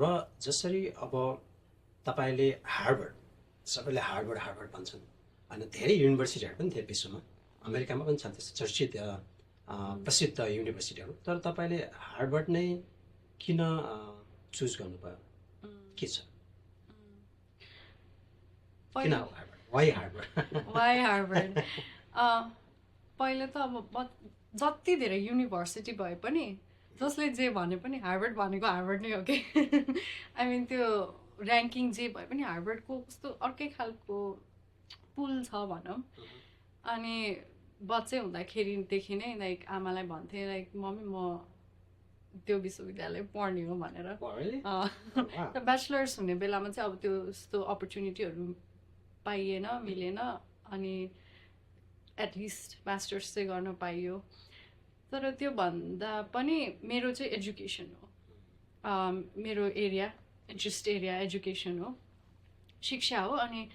र जसरी अब तपाईँले हार्वर्ड, सबैले हार्वर्ड हार्वर्ड भन्छन्, अनि धेरै युनिभर्सिटीहरू पनि थिए विश्वमा, अमेरिकामा पनि छन् त्यस्तो चर्चित प्रसिद्ध युनिभर्सिटीहरू, तर तपाईँले हार्वर्ड नै किन चुज गर्नुभयो? के छ, किन Harvard, why Harvard? Why Harvard? पहिला त अब जति धेरै युनिभर्सिटी भए पनि जसले जे भने पनि हार्वर्ड भनेको हार्वर्ड नै हो कि आई मिन त्यो ऱ्याङ्किङ जे भए पनि हार्वर्डको कस्तो अर्कै खालको पुल छ भनौँ। अनि बच्चै हुँदाखेरिदेखि नै लाइक आमालाई भन्थेँ लाइक मम्मी म त्यो विश्वविद्यालय पढ्ने हो भनेर। ब्याचलर्स हुने बेलामा चाहिँ अब त्यो यस्तो अपर्च्युनिटीहरू पाइएन, मिलेन, अनि एटलिस्ट मास्टर्स चाहिँ गर्न पाइयो। तर त्यो भन्दा पनि मेरो चाहिँ एजुकेसन हो, मेरो एरिया, इन्ट्रेस्ट एरिया एजुकेसन हो, शिक्षा हो। अनि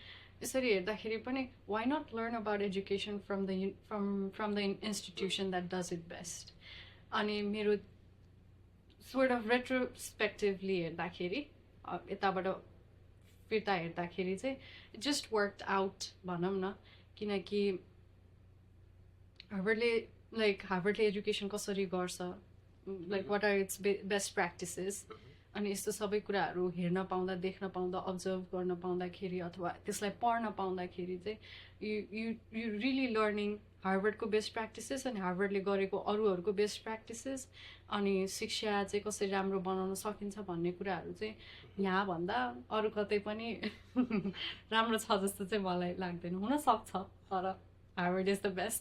यसरी हेर्दाखेरि पनि why not learn about education from the institution that does it best. अनि मेरो सोर्ट अफ रेट्रोस्पेक्टिभली हेर्दाखेरि, यताबाट फिर्ता हेर्दाखेरि चाहिँ इट जस्ट वर्कड आउट भनौँ न। किनकि हार्वर्डले एजुकेसन कसरी गर्छ, like what are its best practices, अनि यस्तो सबै कुराहरू हेर्न पाउँदा, देख्न पाउँदा, अब्जर्भ गर्न पाउँदाखेरि अथवा त्यसलाई पढ्न पाउँदाखेरि चाहिँ यु रियली लर्निङ हार्वर्डको बेस्ट प्र्याक्टिसेस अनि हार्वर्डले गरेको अरूहरूको बेस्ट प्र्याक्टिसेस, अनि शिक्षा चाहिँ कसरी राम्रो बनाउन सकिन्छ भन्ने कुराहरू चाहिँ यहाँभन्दा अरू कतै पनि राम्रो छ जस्तो चाहिँ मलाई लाग्दैन। हुनसक्छ, तर हार्वर्ड इज द बेस्ट।